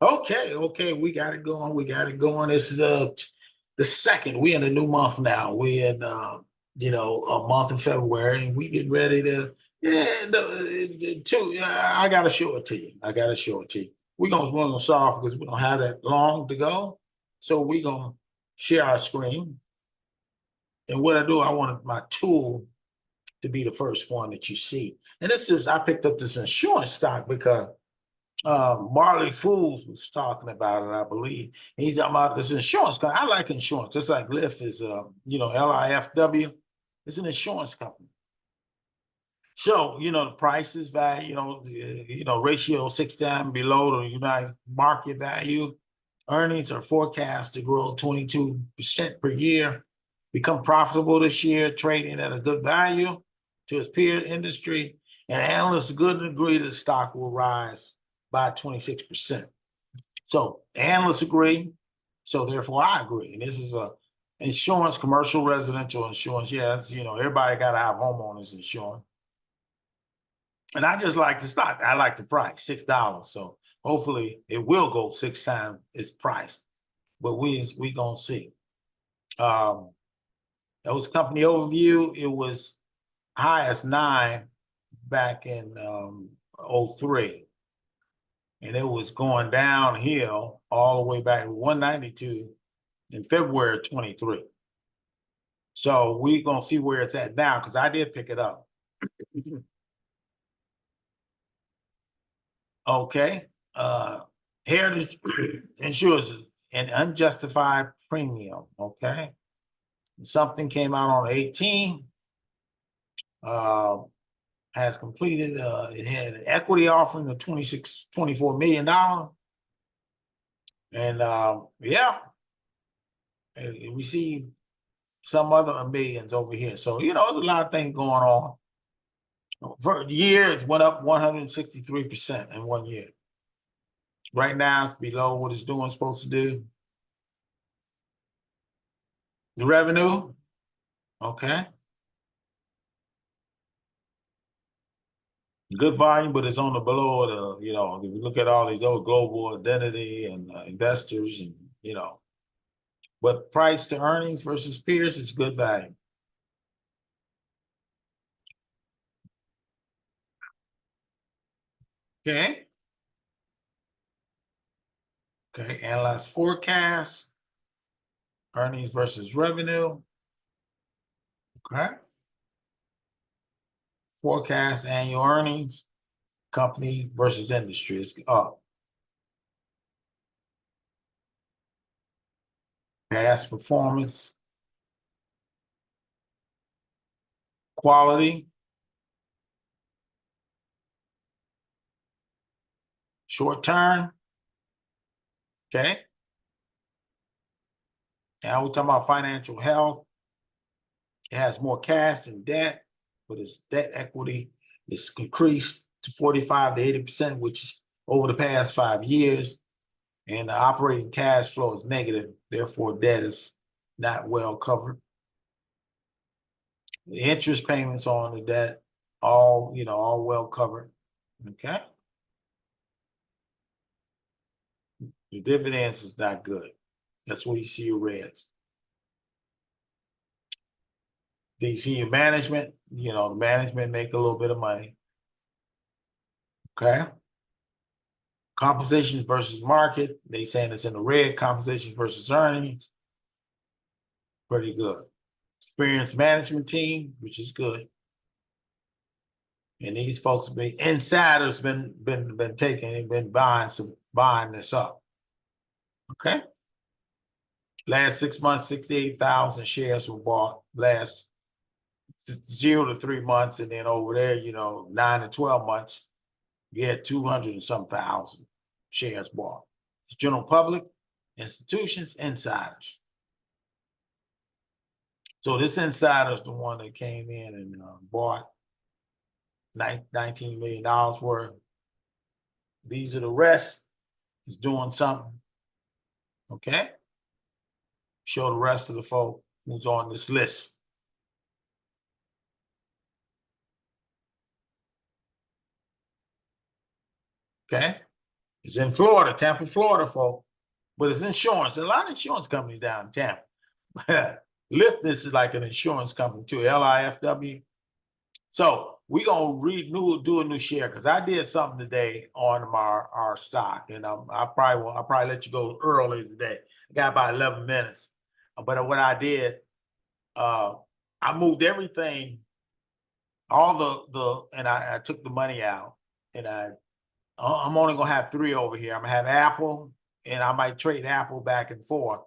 Okay, we got it going. We got it going. It's the second. We in a new month now. We in a month of February, and we get ready to I gotta show it to you. I gotta show it to you. We're gonna start off because we don't have that long to go. So we're gonna share our screen. And what I do, I want my tool to be the first one that you see. And I picked up this insurance stock because Marley Fools was talking about it, I believe. And he's talking about this insurance company. I like insurance, just like Lyft is, LIFW. It's an insurance company. So, the price is value, ratio 6 times below the United market value. Earnings are forecast to grow 22% per year, become profitable this year, trading at a good value to its peer industry. And analysts good agree the stock will rise by 26%. So analysts agree. So therefore I agree. And this is a insurance, commercial, residential insurance. Yes, everybody got to have homeowners insurance. And I just like the stock. I like the price, $6. So hopefully it will go 6 times its price. But we gonna see. That was company overview. It was high as 9 back in 03. And it was going downhill all the way back to 192 in February 23. So we're gonna see where it's at now because I did pick it up. Okay. Heritage insures an unjustified premium. Okay. Something came out on 18. Has completed, it had an equity offering of $24 million. And it received some other millions over here. So, there's a lot of things going on. For the year, it went up 163% in 1 year. Right now, it's below what it's doing, supposed to do. The revenue, okay. Good volume, but it's on the below if you look at all these old global identity and investors and, but price to earnings versus peers is good value. Okay. Okay, analyze forecast, earnings versus revenue. Okay. Forecast annual earnings, company versus industry is up. Past performance, quality, short term. Okay. Now we're talking about financial health. It has more cash than debt, but its debt equity is increased to 45 to 80%, which is over the past 5 years. And the operating cash flow is negative. Therefore, debt is not well covered. The interest payments on the debt, all well covered. Okay. The dividends is not good. That's where you see your reds. Then you see your management, the management make a little bit of money. Okay. Compensation versus market, they saying it's in the red. Compensation versus earnings, pretty good. Experienced management team, which is good. And these folks insiders been buying this up. Okay. Last 6 months, 68,000 shares were bought. Last 0 to 3 months, and then over there, 9 to 12 months, you had 200 and some thousand shares bought. It's general public, institutions, insiders. So this insider is the one that came in and bought $19 million worth. These are the rest. Is doing something. Okay. Show the rest of the folk who's on this list. Okay. It's in Florida, Tampa, Florida, folks. But it's insurance. A lot of insurance companies down in Tampa. Lyft, this is like an insurance company too, LIFW. So we gonna do a new share because I did something today on our stock, and I'll probably let you go early today. I got about 11 minutes, but what I did, I moved everything, all and I took the money out, and I'm only gonna have 3 over here. I'm gonna have Apple, and I might trade Apple back and forth,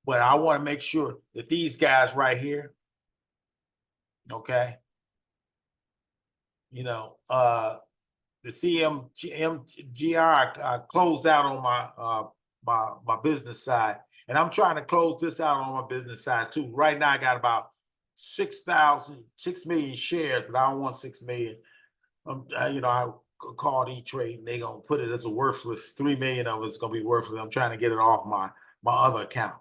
but I want to make sure that these guys right here, okay, you know, the CMGR, I closed out on my business side, and I'm trying to close this out on my business side too. Right now, I got about 6 million shares, but I don't want 6 million. I called E-Trade, and they're gonna put it as a worthless. 3 million of it's gonna be worthless. I'm trying to get it off my other account.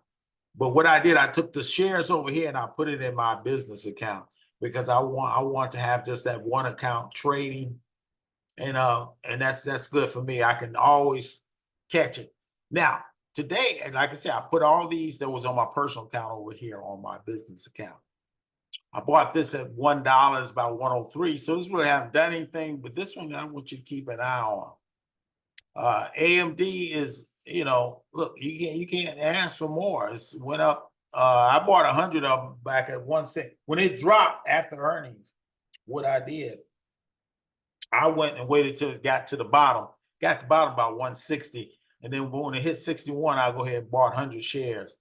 But what I did, I took the shares over here and I put it in my business account because I want to have just that one account trading, and that's good for me. I can always catch it. Now today, and like I said, I put all these that was on my personal account over here on my business account. I bought this at $1, about 103. So this really haven't done anything, but this one I want you to keep an eye on. AMD is, look, you can't ask for more. It went up. I bought 100 of them back at 1 cent. When it dropped after earnings, what I did, I went and waited till it got to the bottom. Got to the bottom about 160. And then when it hit 61, I go ahead and bought 100 shares.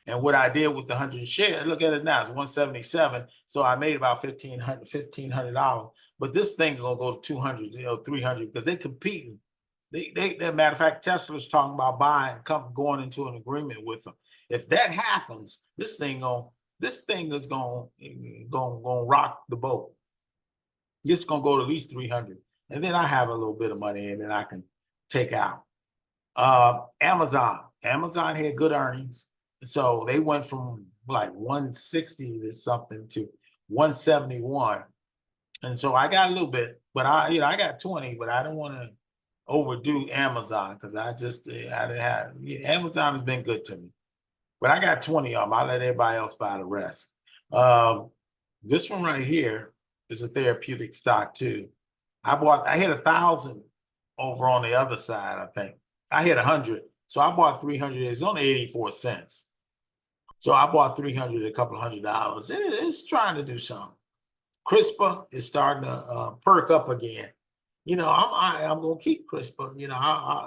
And what I did with the 100 shares, look at it now, it's 177. So I made about $1,500. But this thing is gonna go to 200, 300, because they're competing. Matter of fact, Tesla's talking about going into an agreement with them. If that happens, this thing is gonna rock the boat. It's gonna go to at least 300, and then I have a little bit of money, and then I can take out. Amazon had good earnings, so they went from like 160 to something to 171, and so I got a little bit, but I got 20, but I don't want to overdo Amazon because I didn't have. Amazon has been good to me, but I got 20 of them. I let everybody else buy the rest. This one right here is a therapeutic stock too. I hit 1,000 over on the other side. I think I hit 100, so I bought 300. It's only 84 cents, so I bought 300, a couple of $100. It's trying to do something. CRISPR is starting to perk up again. I'm gonna keep CRISPR.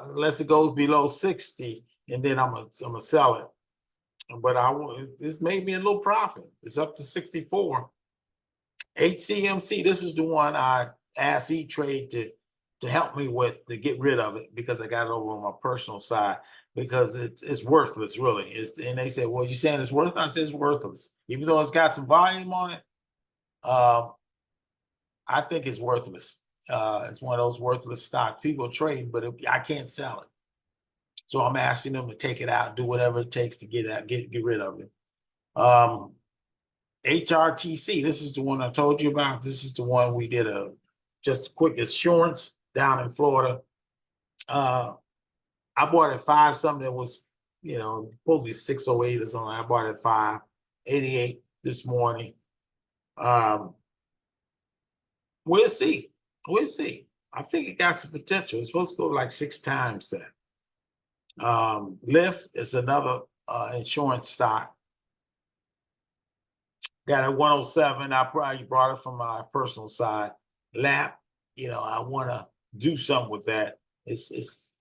Unless it goes below 60, and then I'm gonna sell it. But this made me a little profit. It's up to 64. HCMC, this is the one I asked E-Trade to help me with to get rid of it because I got it over on my personal side because it's worthless, really. And they said, well, you saying it's worthless? I said it's worthless. Even though it's got some volume on it, I think it's worthless. It's one of those worthless stocks. People trade, but I can't sell it. So I'm asking them to take it out, do whatever it takes to get rid of it. HRTC, this is the one I told you about. This is the one we did just a quick assurance down in Florida. I bought at 5 something that was, supposed to be 608 or something. I bought at 588 this morning. We'll see. I think it got some potential. It's supposed to go like 6 times that. Lyft is another insurance stock. Got at 107. I probably brought it from my personal side. LAP, I want to do something with that. It's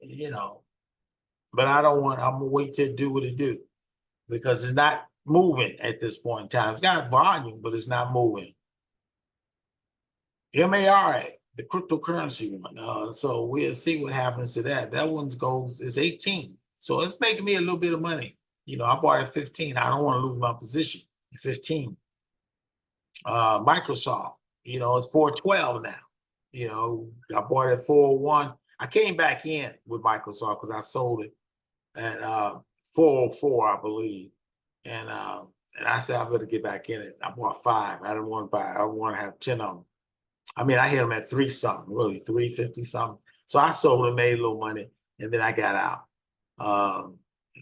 but I don't want. I'm gonna wait to do what it do because it's not moving at this point in time. It's got volume, but it's not moving. MARA, the cryptocurrency one. So we'll see what happens to that. That one is 18. So it's making me a little bit of money. I bought at 15. I don't want to lose my position at 15. Microsoft, it's 412 now. I bought it at 401. I came back in with Microsoft because I sold it at 404, I believe. And I said I better get back in it. I bought 5. I didn't want to buy. I want to have 10 of them. I mean, I hit them at 3 something, really 350 something. So I sold and made a little money. and then I got out.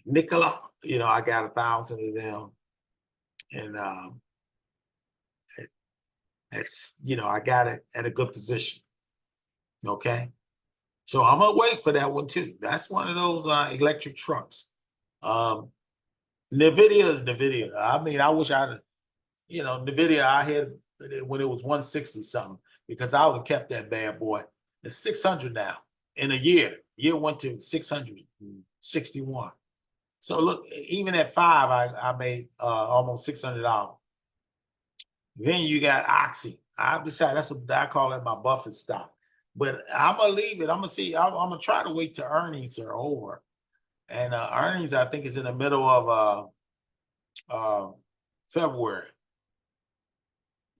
Nikola, you know, I got 1,000 of them, and it's, you know, I got it at a good position. Okay, so I'm gonna wait for that one too. That's one of those electric trucks. NVDA is NVDA. I mean, I wish I'd, you know, NVIDIA, I had when it was 160 something, because I would have kept that bad boy. It's 600 now in a year. Year went to 661. So look, even at 5, I made almost $600. Then you got Oxy. I've decided I call it my Buffett stock. But I'm gonna leave it. I'm gonna see. I'm gonna try to wait till earnings are over. And earnings, I think, is in the middle of February.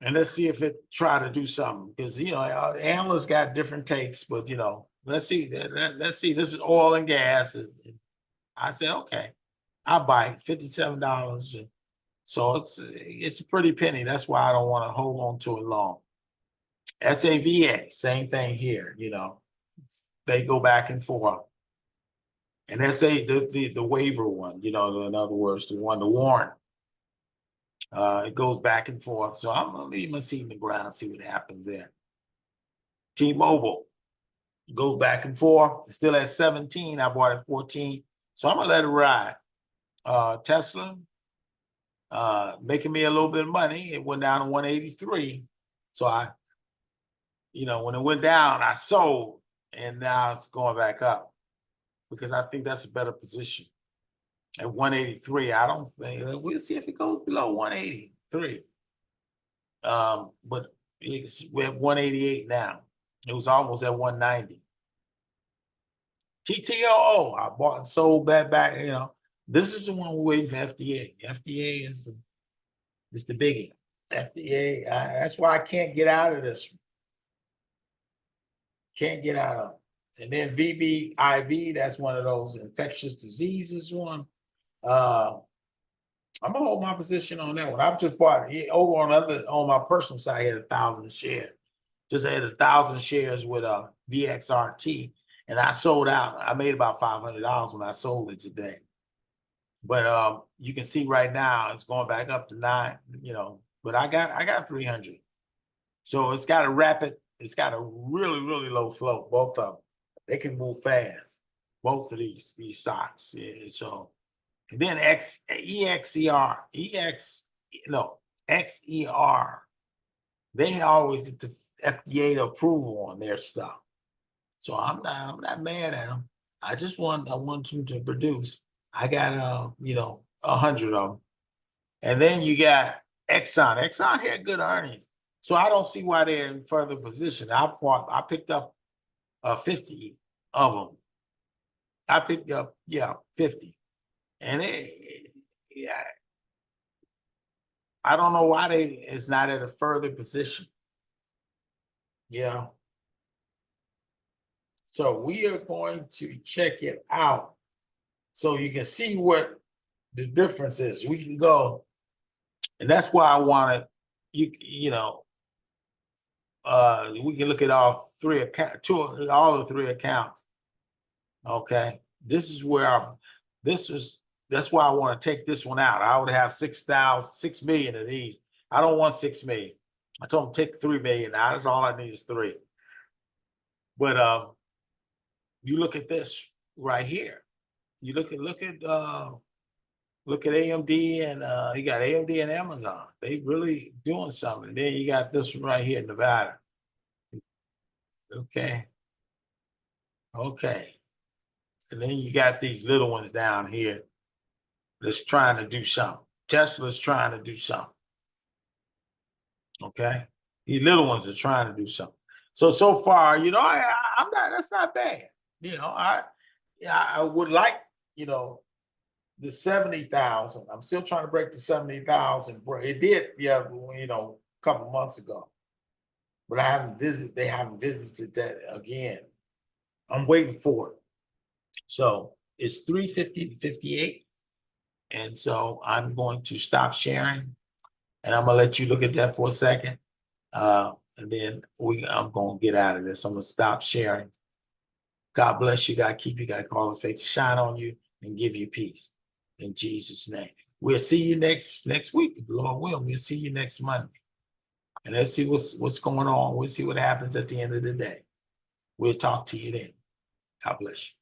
And let's see if it try to do something, because, you know, analysts got different takes, but, you know, let's see. Let's see. This is oil and gas. And I said, okay, I'll buy it, $57. So it's a pretty penny. That's why I don't want to hold on to it long. SAVA, same thing here. You know, they go back and forth. And the waiver one, you know, in other words, the warrant. It goes back and forth. So I'm gonna leave my seat in the ground, see what happens there. T-Mobile goes back and forth. It's still at 17. I bought at 14. So I'm gonna let it ride. Tesla, making me a little bit of money. It went down to 183. So you know, when it went down, I sold, and now it's going back up, because I think that's a better position. At 183, I don't think, we'll see if it goes below 183. But we're at 188 now. It was almost at 190. TTOO, I bought and sold back, you know. This is the one we're waiting for FDA. FDA is the biggie. FDA, that's why I can't get out of this. Can't get out of it. And then VBIV, that's one of those infectious diseases one. I'm gonna hold my position on that one. I've just bought it over on my personal side. I had 1,000 shares. Just had 1,000 shares with a VXRT, and I sold out. I made about $500 when I sold it today. But you can see right now it's going back up to 9. You know, but I got 300. So it's got a really, really low float. Both of them, they can move fast. Both of these stocks. Yeah, so. And then XER, they always get the FDA approval on their stuff. So I'm not mad at them. I want them to produce. I got 100 of them. And then you got Exxon. Exxon had good earnings. So I don't see why they're in further position. I picked up 50 of them. I picked up 50. And I don't know why it's not at a further position. Yeah. So we are going to check it out so you can see what the difference is. We can go, and that's why I wanted we can look at all the 3 accounts. Okay. This is where that's why I want to take this one out. I would have 6 million of these. I don't want 6 million. I told them take 3 million. Now that's all I need is 3. But you look at this right here. You look at AMD, and you got AMD and Amazon. They really doing something. Then you got this one right here, Nevada. Okay. And then you got these little ones down here that's trying to do something. Tesla's trying to do something. Okay. These little ones are trying to do something. So far, I'm not, that's not bad. I would like, the 70,000. I'm still trying to break the 70,000. It did, a couple months ago. But they haven't visited that again. I'm waiting for it. So it's 350 to 58. And so I'm going to stop sharing, and I'm gonna let you look at that for a second. And then I'm gonna get out of this. I'm gonna stop sharing. God bless you. God keep you. God call his face to shine on you and give you peace. In Jesus' name. We'll see you next week. If the Lord will. We'll see you next Monday. And let's see what's going on. We'll see what happens at the end of the day. We'll talk to you then. God bless you.